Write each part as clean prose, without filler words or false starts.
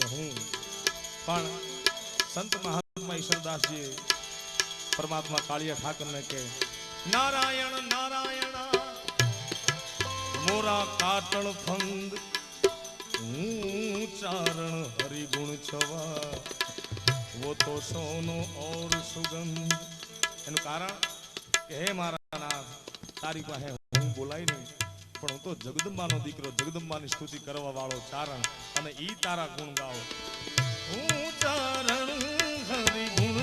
હું પણ સંત મહાત્મા ઈશ્વરદાસજી પરમાત્મા કાળિયા ઠાકરને કે નારાયણ નારાયણ મોરા કાટળ ફંદ હું ચારણ હરિગુણ છવા वो तो सोनो और सुगंध એનું કારણ કે હે મારા નાથ તારી પાસે હું બોલાય નહીં પણ હું તો જગદંબાનો દીકરો જગદંબાની સ્તુતિ કરવા વાળો ચારણ અને ઈ તારા ગુણ ગાઓ હું ચારણ હરિ ગુણ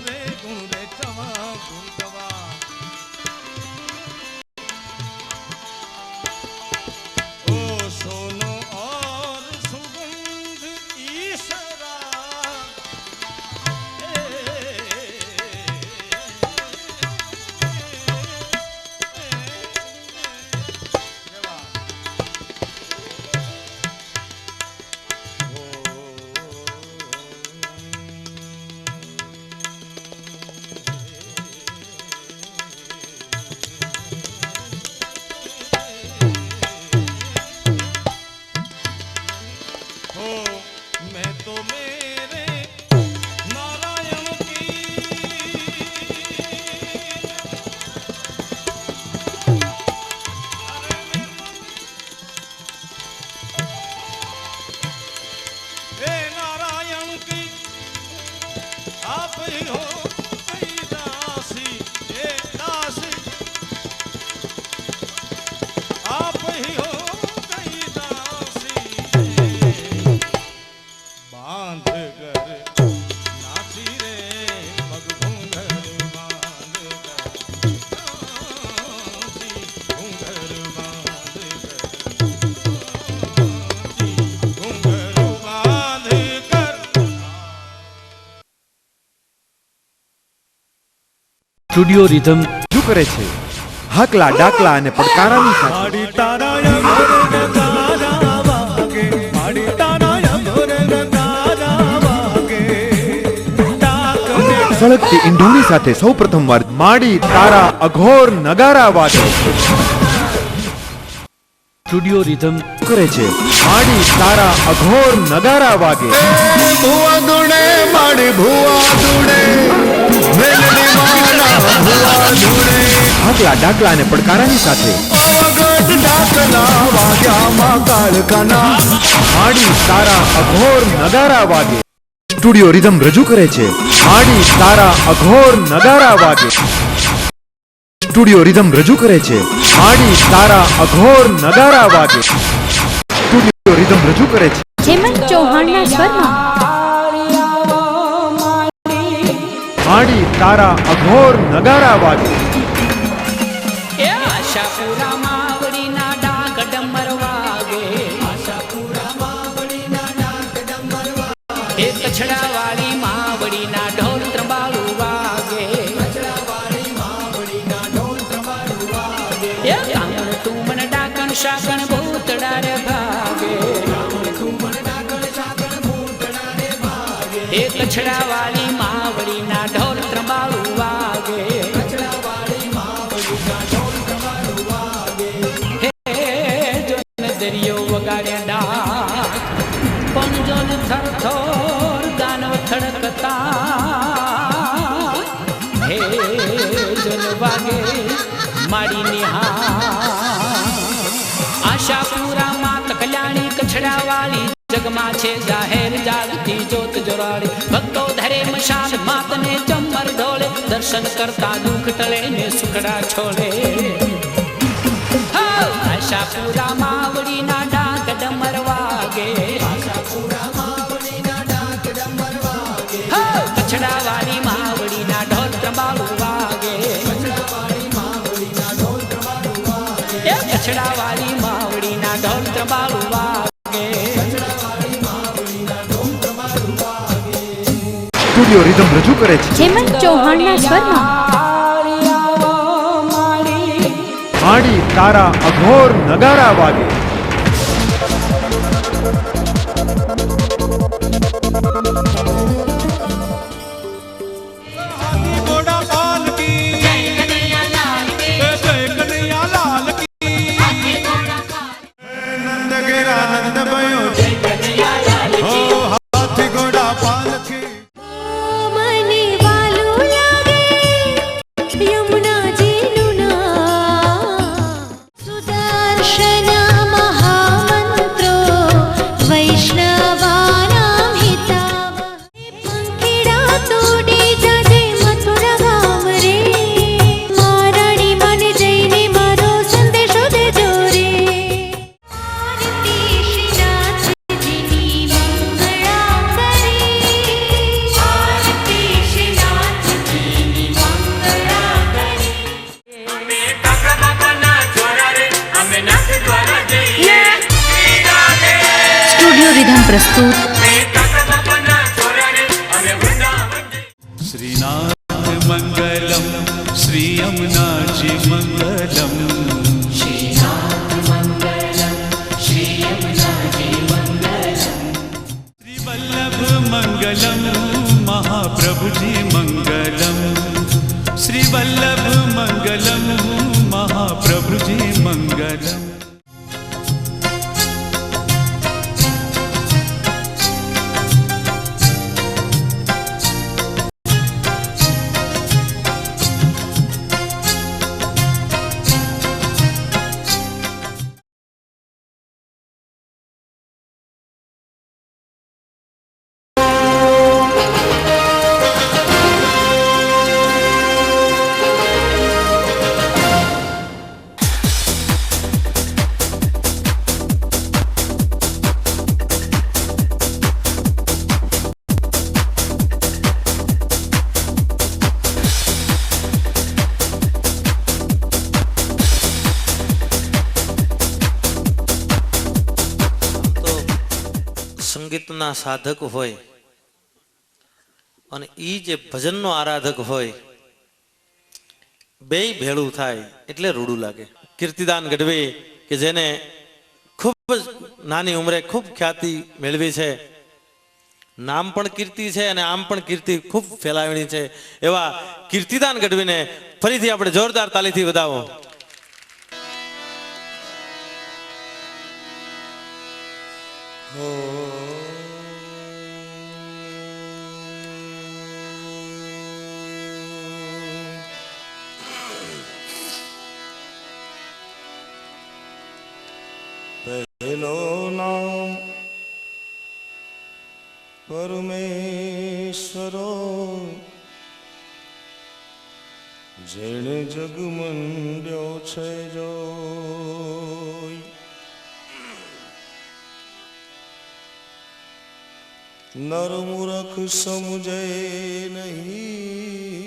રે ચવા ગુણ ચવા ઓ સોનો और सुगंध ईश्वरा સ્ટુડિયો રિધમ રજૂ કરે છે હાકલા ડાકલા અને પડકારાની સાથે સળગતી ઈંઢોણી સાથે સૌ પ્રથમવાર માડી તારા અઘોર નગારા વાગે સ્ટુડિયો રિધમ કરે છે માડી તારા અઘોર નગારા વાગે ભુવા દુડે માડી ભુવા દુડે હાકલા ડાકલા અને પડકારાની સાથે માડી તારા અઘોર નગારા વાગે સ્ટુડિયો રિધમ રજૂ કરે છે માડી તારા અઘોર નગારા વાગે સ્ટુડિયો રિધમ રજૂ કરે છે માડી તારા અઘોર નગારા વાગે સ્ટુડિયો રિધમ રજૂ કરે છે હેમંત ચૌહાણના સ્વરમાં માડી તારા અઘોર નગારા વાગે એ આશાપુરા માવડીના ડાક ડમર વાગે આશાપુરા માવડીના ડાક ડમર વાગે એ કછડાવાળી માવડીના ઢોલ ત્રંબાળું વાગે કછડાવાળી માવડીના ઢોલ ત્રંબાળું વાગે એ કામણ તુમણ ડાકણ શાકણ ભૂતડા રે ભાગે કામણ તુમણ ડાકણ શાકણ ભૂતડા રે ભાગે એ કછડાવાળી માવડીના ઢોલ ત્રંબાળું વાગે કછડાવાળી માવડીના ઢોલ ત્રંબાળું વાગે હે જોન દરિયો વગાડે ડાક પણ જોન થરથોર ગાનવ થડકતા હે જોન વાગે માડી નિહાર આશાપુરા માત કલ્યાણી કછડાવાળી જગમાં છે જાહેર જાગતી જ્યોત જોરાડી ભક્તો ધરે મશાલ માતને ચમર ઢોળે દર્શન કરતા દુઃખ ટળે ને સુખડા છોડે આશાપુરા માવડીના ડાક ડમર વાગે આશાપુરા માવડીના ડાક ડમર વાગે કછડાવાળી માવડીના ઢોલ ત્રંબાળું વાગે કછડાવાળી માવડીના ઢોલ ત્રંબાળું વાગે કછડાવાળી માવડીના ઢોલ ત્રંબાળું વાગે સ્ટુડિયો રિધમ રજૂ કરે છે હેમંત ચૌહાણના સ્વરમાં માડી તારા અઘોર નગારા વાગે નંદ ભયો હાથી પ્રસ્તુત શ્રીનાથ મંગલમ શ્રી યમુનાજી મંગલમ શ્રી વલ્લભ મંગલમ મહાપ્રભુજી મંગલમ શ્રી વલ્લભ મંગલમ મહાપ્રભુજી મંગલમ. સંગીતના સાધક હોય અને એ જે ભજનનો આરાધક હોય બેય ભેળું થાય એટલે રૂડું લાગે. કીર્તિદાન ગઢવી કે જેને ખૂબ જ નાની ઉંમરે ખૂબ ખ્યાતિ મેળવી છે, નામ પણ કીર્તિ છે અને આમ પણ કીર્તિ ખૂબ ફેલાવણી છે, એવા કીર્તિદાન ગઢવીને ફરીથી આપણે જોરદાર તાલીથી વધાવો. પહેલો નામ પરમેશ્વરો જેણે જગ મંડ્યો છે જોઈ. નર મૂરખ સમજે નહીં,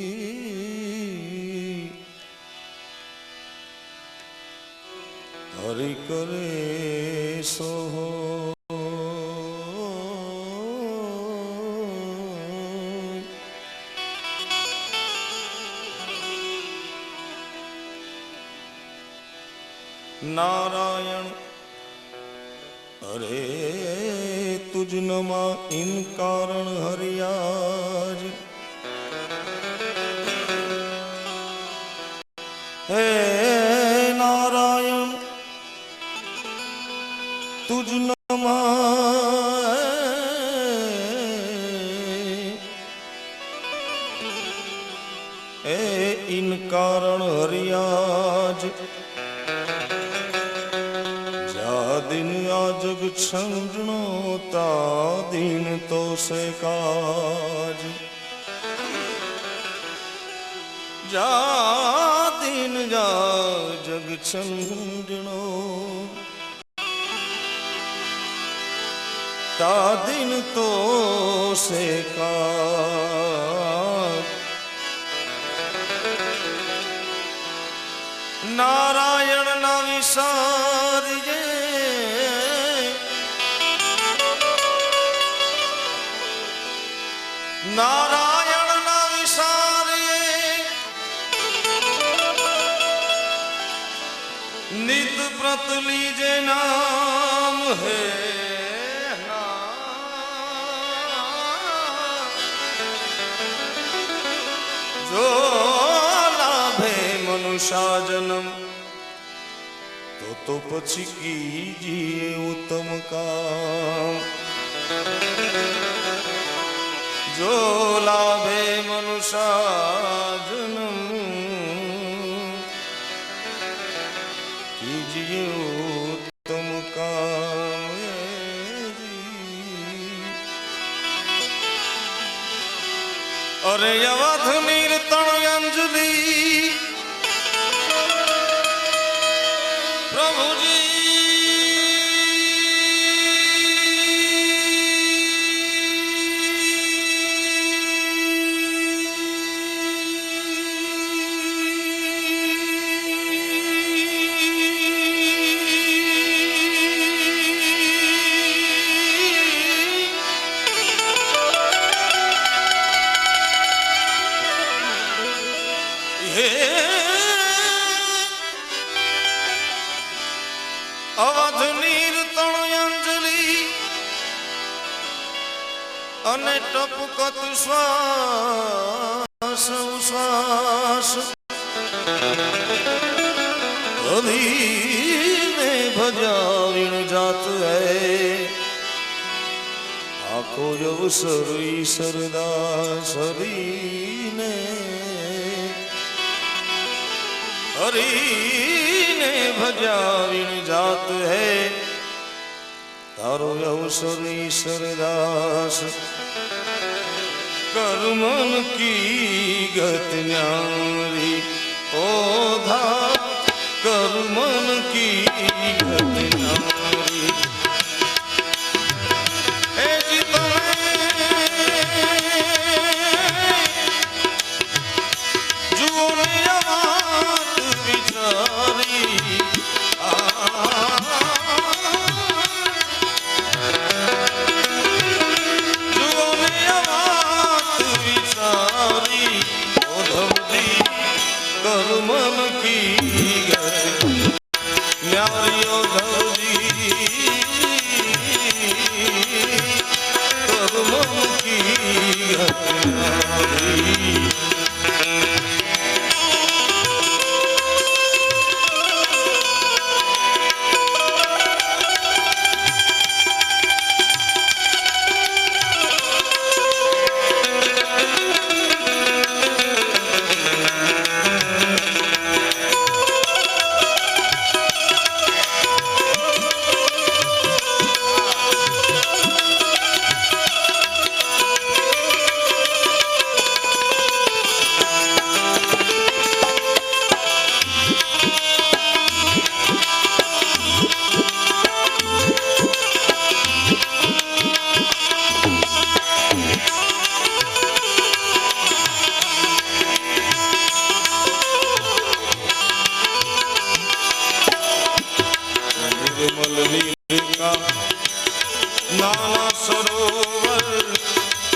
હરિ કરે સો. નારાયણ અરે તુજ નમાં ઇન કારણ હરિયાજ. હે નારાયણ તુજ નમઃ, હે ઇન કારણ હરિયાજ. दिन आ जग छंजनो ता दिन तो से काज. जा दिन जा जग छंजनो ता दिन तो से काज. नारायण ना विसारिजे, नारायण ना विसारिए, नित व्रत लीजे नाम है जो लाभे मनुष्य जन्म तो પછી कीजिए उत्तम काम. जो लाभे मनुष्य जन्म कीजिए उत्तम काम. अरे अवध नीरतण अंजलि प्रभु जी અને ટપકત શ્વાસ ઉશ્વાસ અધીને ભજાવીણ જાત હૈ આખો અવસર ઈશ્વરદાસ હરીને હરીને ભજાવીણ જાત હૈ તારો અવસર ઈશ્વરદાસ કર્મન કી ગત ન્યારી ઓધા કર્મન કી ગત ન્યારી એ જી તમે જુઓ ને વાત વિચારી કર્મન કી ગત ન્યારીઓ ધવજી કર્મન કી ગત ન્યારી नाना सरोवर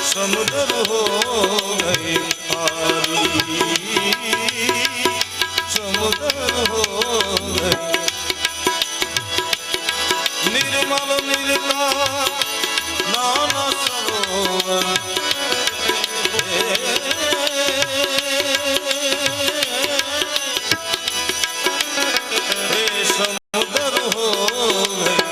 समुद्र हो गए खारी समुद्र हो गए निर्मल निर्मला नाना सरोवर समुद्र हो गए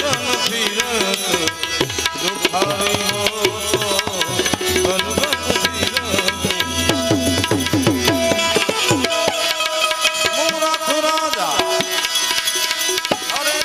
बन फिरत दुखारी हो बन फिरत मूरख राजा अरे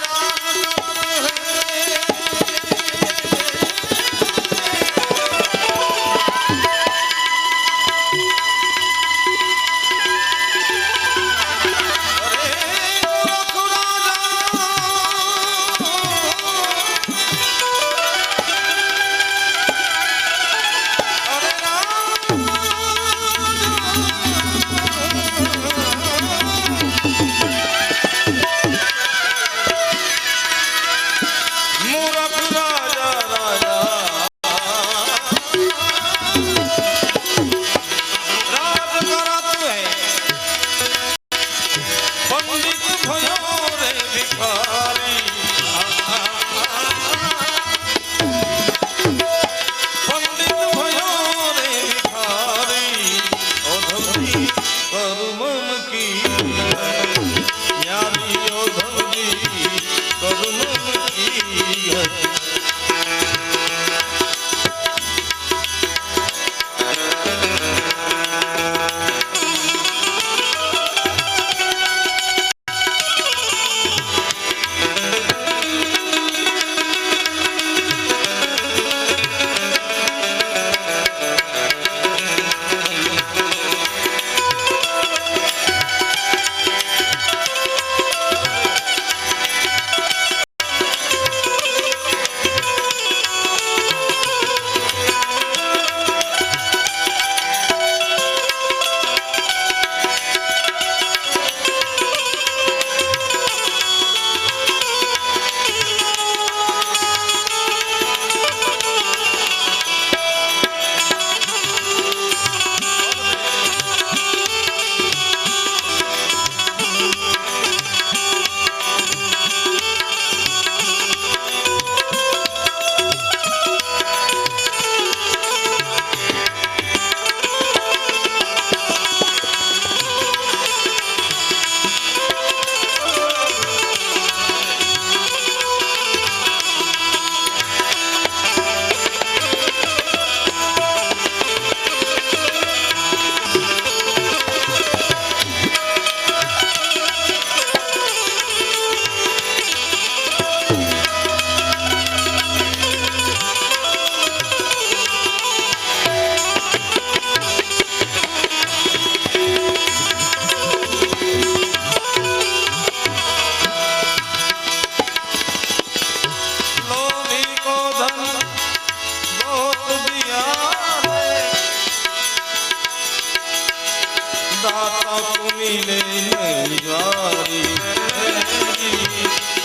दाता को मिले नहीं यारी,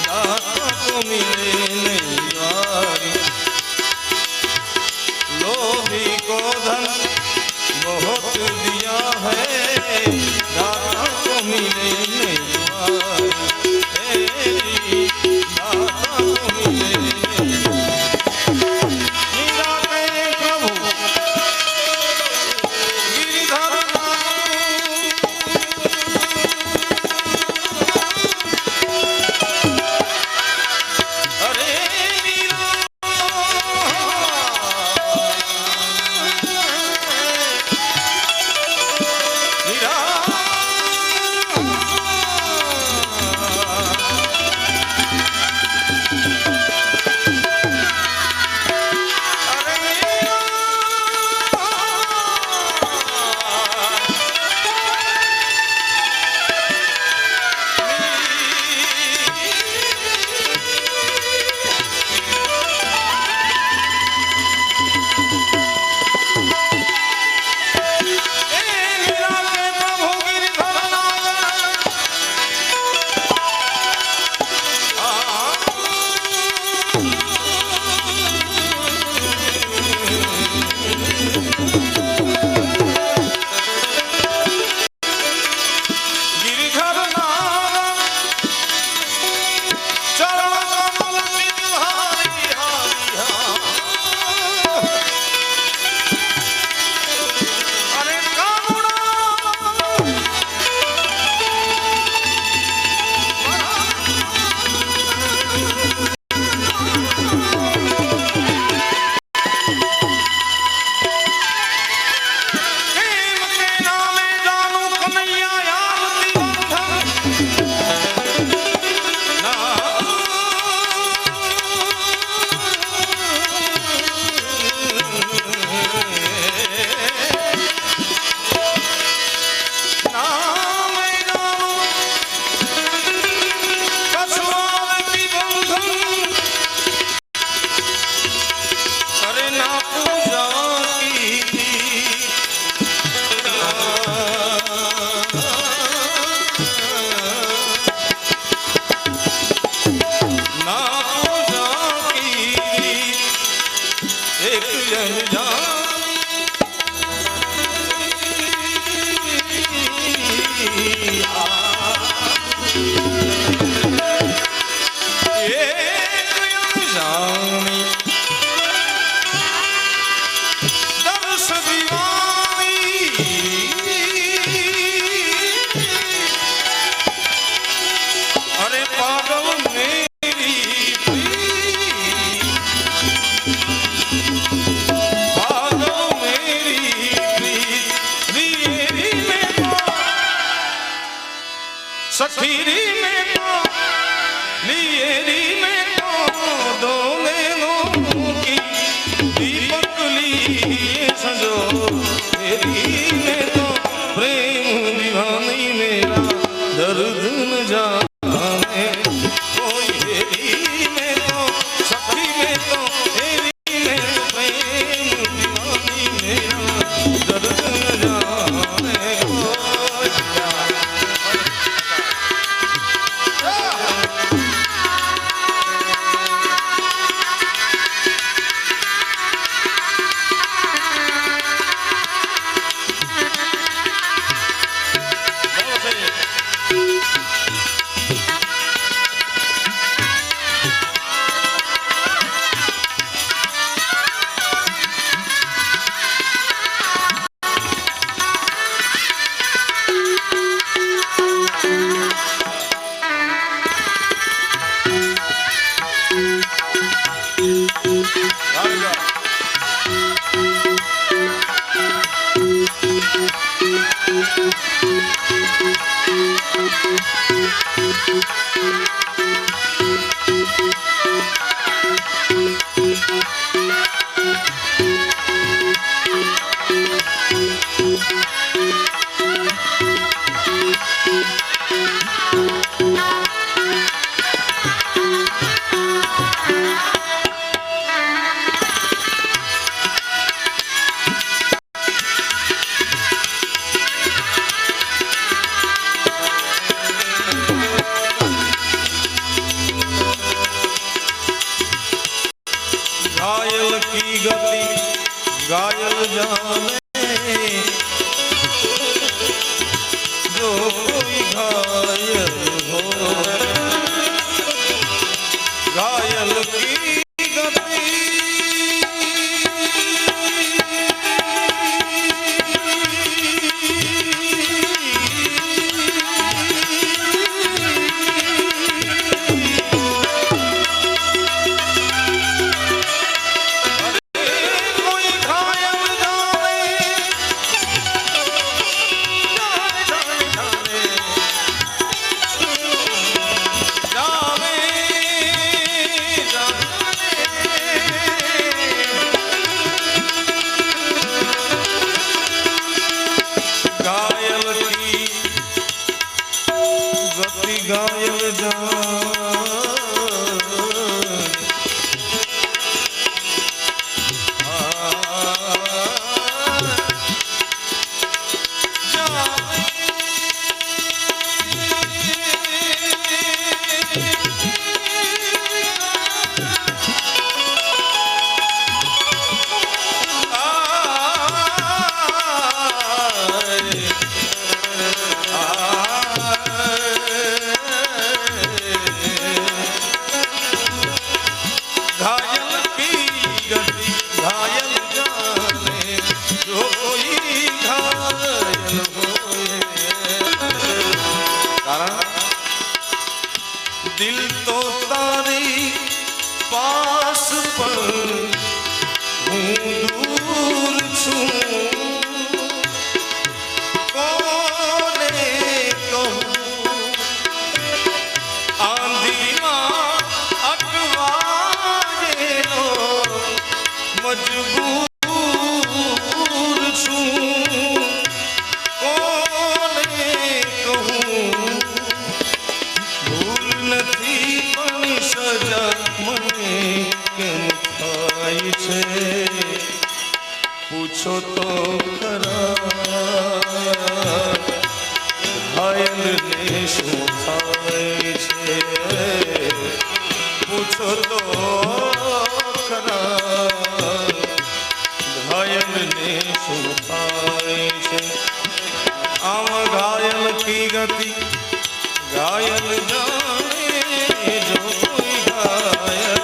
दाता को मिले नहीं यारी। लोभी को धन बहुत दिया है, दाता को मिले नहीं यारी, दाता को मिले नहीं। मीरा के प्रभु गिरिधर જાણી દર્શ દિવાણી અરે પાગલ મેરી પાગલ મેરી દિયેરી મેં સખીરી મેં लियेरी में तो दोने नो की दीपक लिए सजो तेरी में तो प्रेम दीवानी मेरा दर्द न जाने कोई तेरी में तो सखी में तो तेरी में प्रेम दीवानी मेरा दर्द न जाने घायल की गति घायल जाने जो कोई घायल हो घायल की गति घायल दिल तो तारी पास पर हूँ दूर छूं कोने कहूँ आंधी माँ अटवाए लो मजबूर छूं कोने कहूँ નથી પણ સજા મને કેમ થાય છે પૂછો તો ખરા ઘાયલને શું થાય છે પૂછો તો ખરા ઘાયલને શું થાય છે આમ ઘાયલ કી ગતિ घायल जाने जो कोई घायल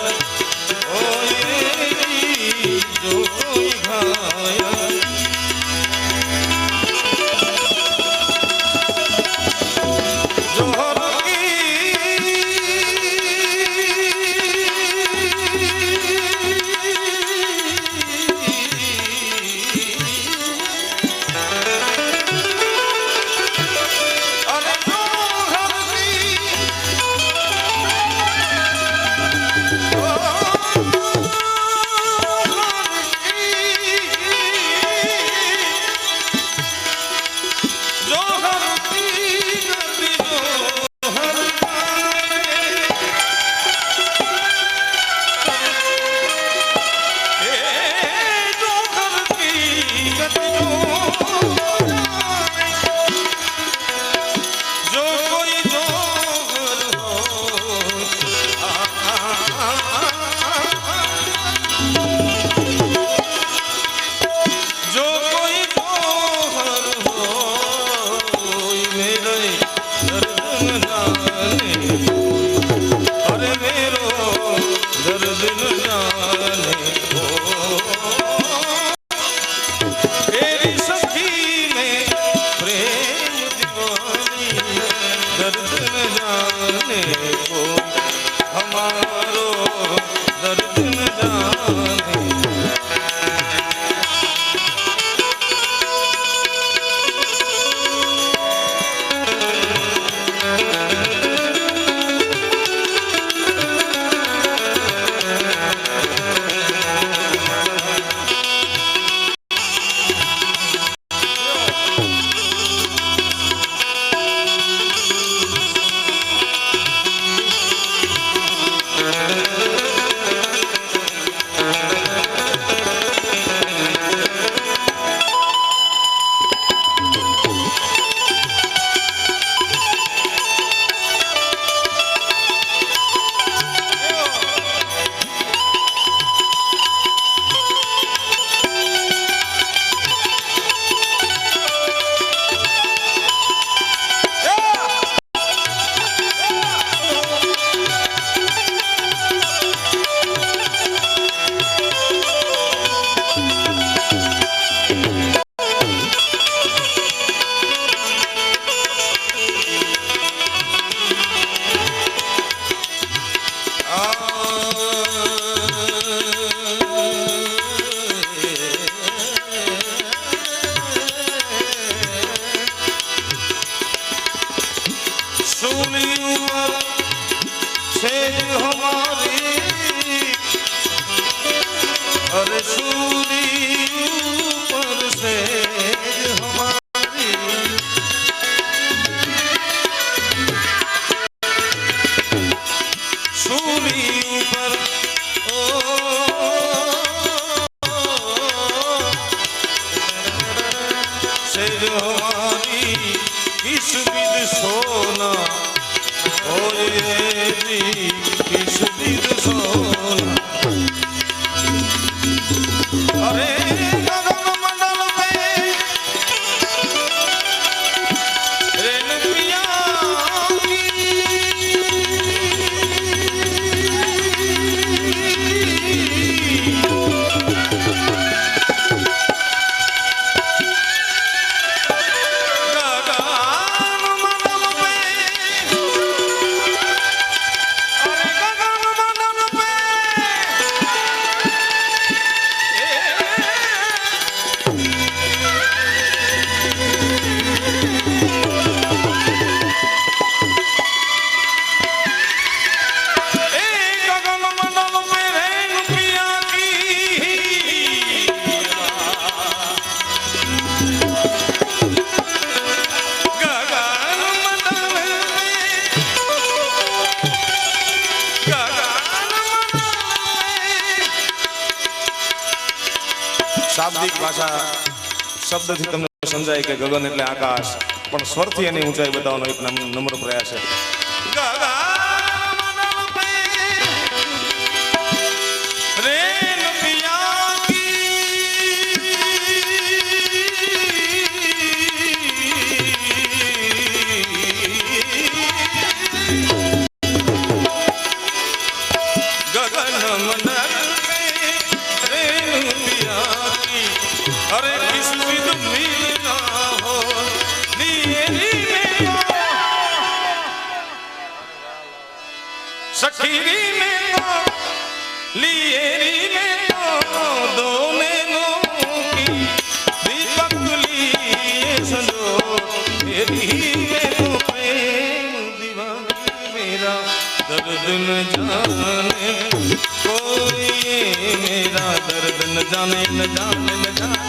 શાબ્દિક ભાષા શબ્દથી તમને સમજાય કે ગગન એટલે આકાશ, પણ સ્વરથી એની ઊંચાઈ બતાવવાનો એક નમ્ર પ્રયાસ છે. सखीरी में तो लिएरी में तो दोने नो की दीपक लिए संजो मेरी में तो प्रेम दीवानी मेरा दर्द न जाने कोई, ये मेरा दर्द न जाने न जाने न जाने.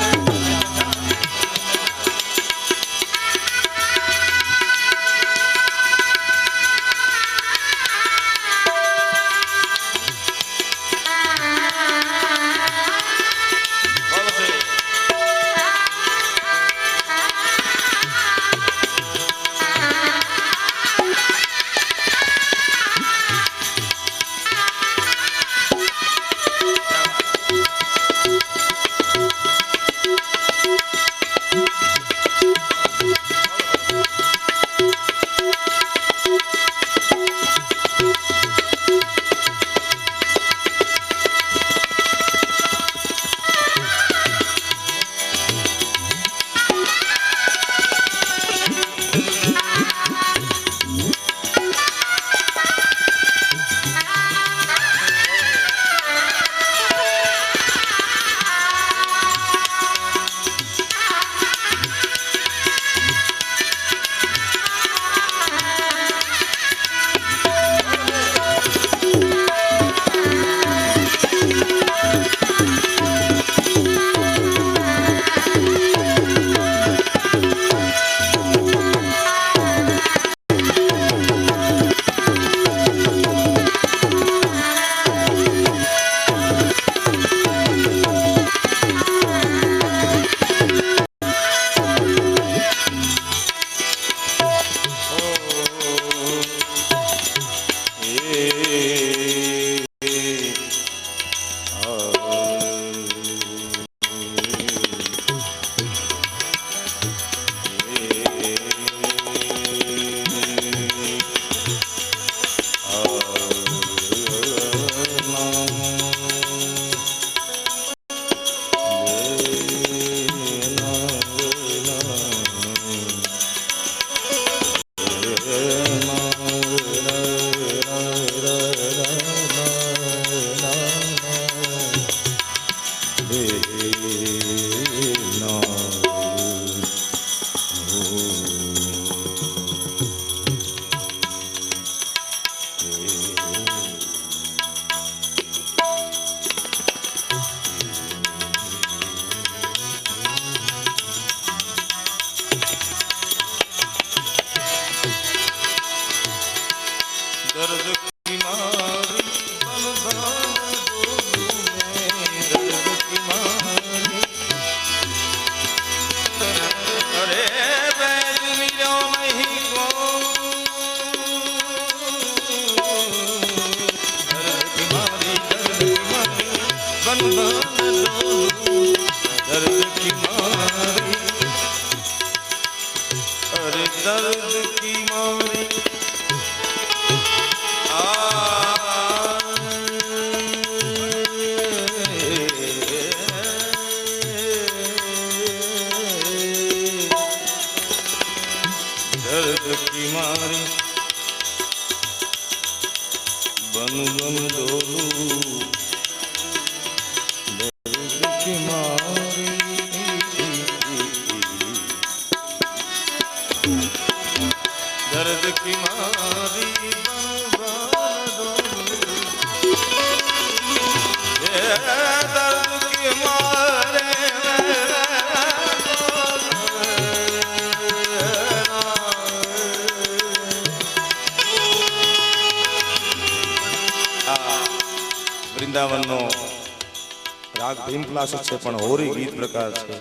રાગ ભીમ ક્લાસિક છે પણ હોરી ગીત પ્રકાર છે.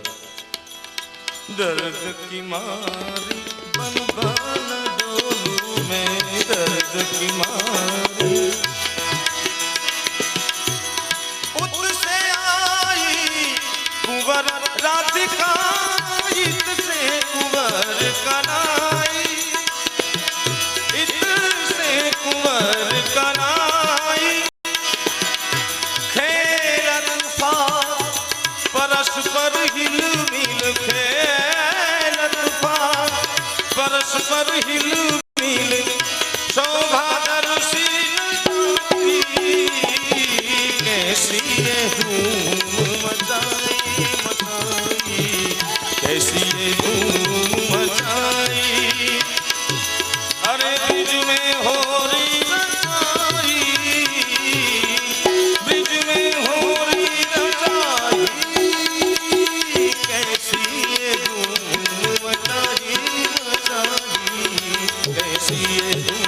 દર્દ કી મારી બન બન ડોલૂં મેં, દર્દ કી મારી ઉતસે आई कुंवर राधिका, इतसे कुंवर कनाई, इतसे कुंवर कनाई. खेलत फार परस्पर हिल मिल, खेलत फार परस्पर हिल मिल, शोभा दर्शी कैसी ये धूम मचाई मचाई, कैसी ये धूम मचाई. अरे ब्रिज में हो रही रचाई, ब्रिज में हो रही रचाई, कैसी ये धूम मचाई मचाई, कैसी ये धूम.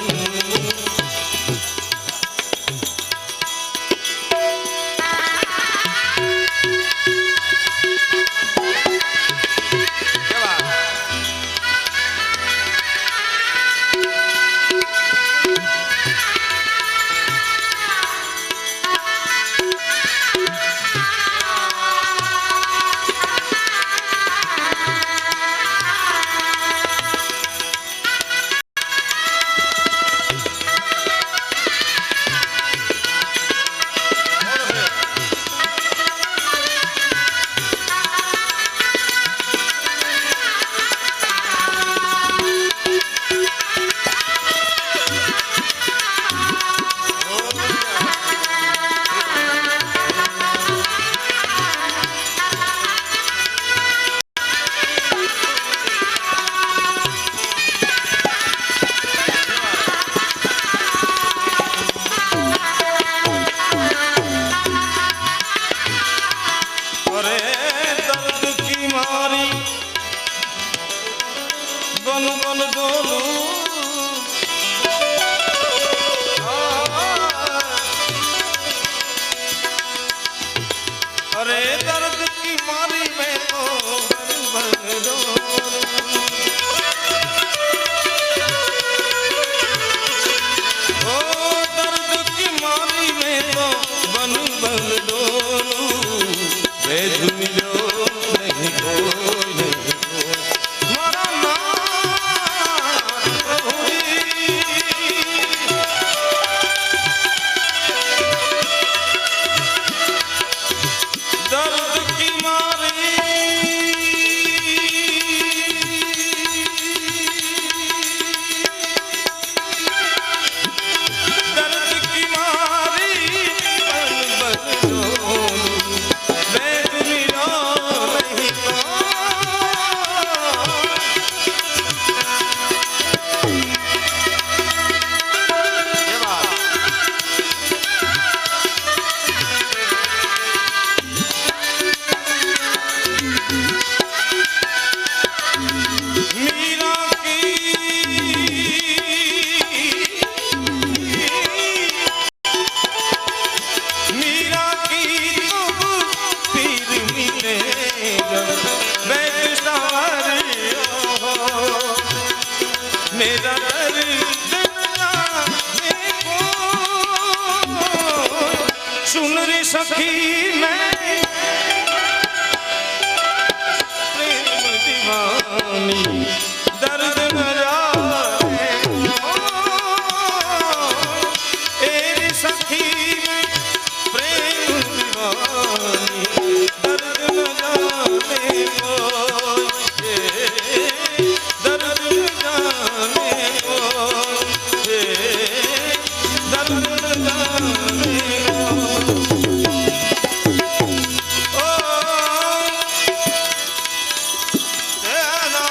बन बन डोलूं, अरे दर्द की मारी मैं तो बन बन डोलूं. ओ दर्द की मारी मैं तो बन बन डोलूं. भेद मिलो नहीं कोई नहीं कोई, मारा दर्द की मारी, दर्द की मारी बन बन डोलूं. वेद मिलो नहीं मीरा की मीरा की तब पीर मिलेगा, बैठ सवारियों मेरा दर्द जाने को. सुन रे सखी मैं प्रेम दीवानी, दर्द न जाने को. तेरी सखी मैं प्रेम दीवानी, दर्द न जाने को. दर्द न जाने को, दर्द न जाने को. ओ तेरा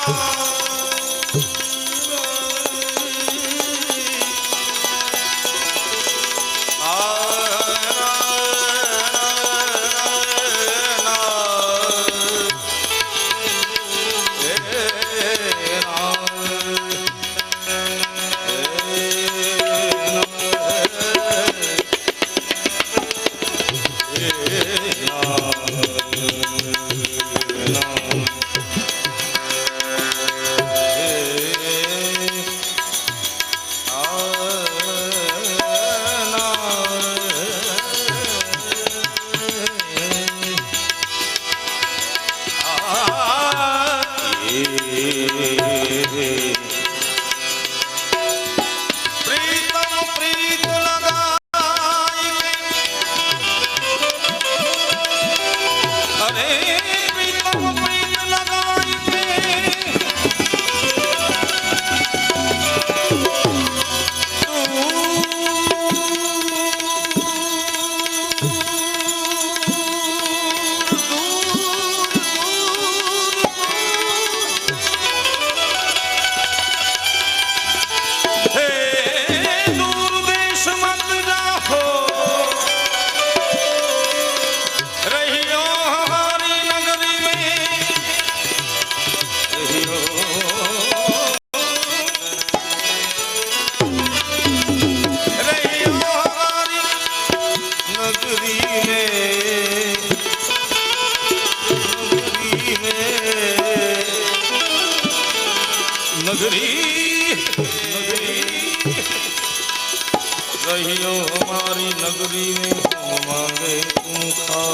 रहियो हमारी नगरी में हम मांगे तुम खा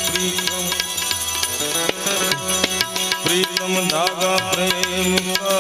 प्रीतम प्रीतम धागा प्रेम का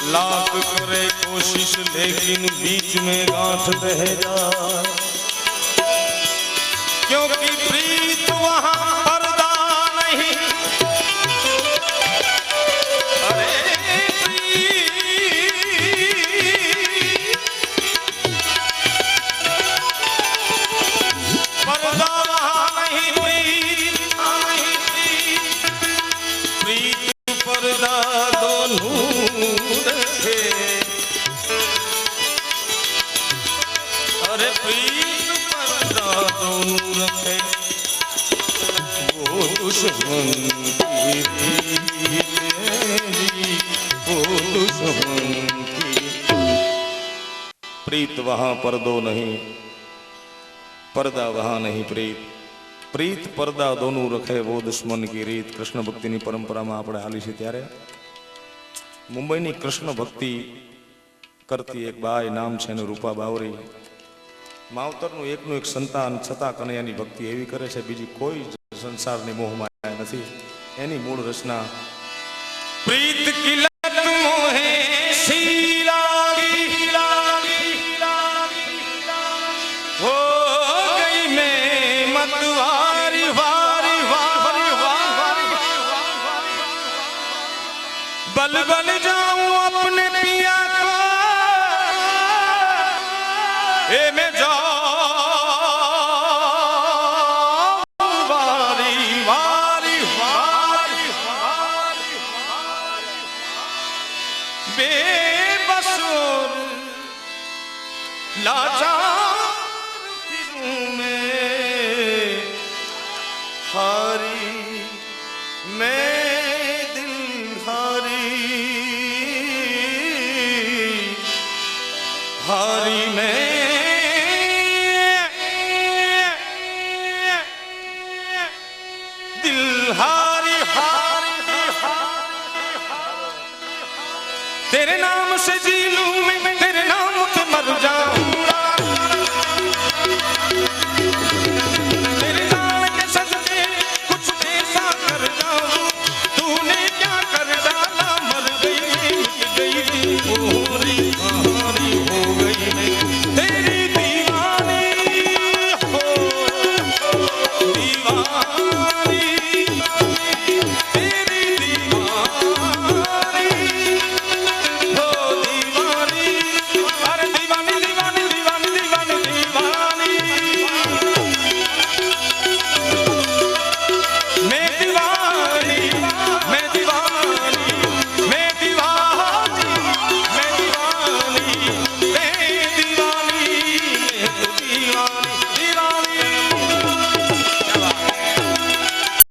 लाख करे कोशिश लेकिन बीच में गांठ बह जाए क्योंकि प्रीत वहां पर्दा नहीं अरे पर्दा वहां नहीं प्रीत पर्दा दोनों अरे प्रीत पर्दा दोनों रखे वो दुश्मन की वो दुश्मन की प्रीत वहां पर्दो नहीं पर्दा वहां नहीं प्रीत पर्दा दोनों रखे वो दुश्मन की रीत कृष्ण भक्ति ની પરંપરામાં આપણે હાલી છે ત્યારે મુંબઈની કૃષ્ણ ભક્તિ કરતી એક બાઈ નામ છે એનું રૂપા બાવરી માવતરનું એકનું એક સંતાન છતાં કનૈયાની ભક્તિ એવી કરે છે બીજી કોઈ સંસારની મોહમાયા નથી એની મૂળ રચના પ્રીત કિલત મોહે શીલાગી હો ગઈ મેં मतवारी वारी वारी वारी बल बल जाऊं अपने पिया को ए मैं जाऊं वारी वारी वारी बेबस और लाचार फिरूं मैं हारी मैं दिल हारी मैं दिल हारी સજીલું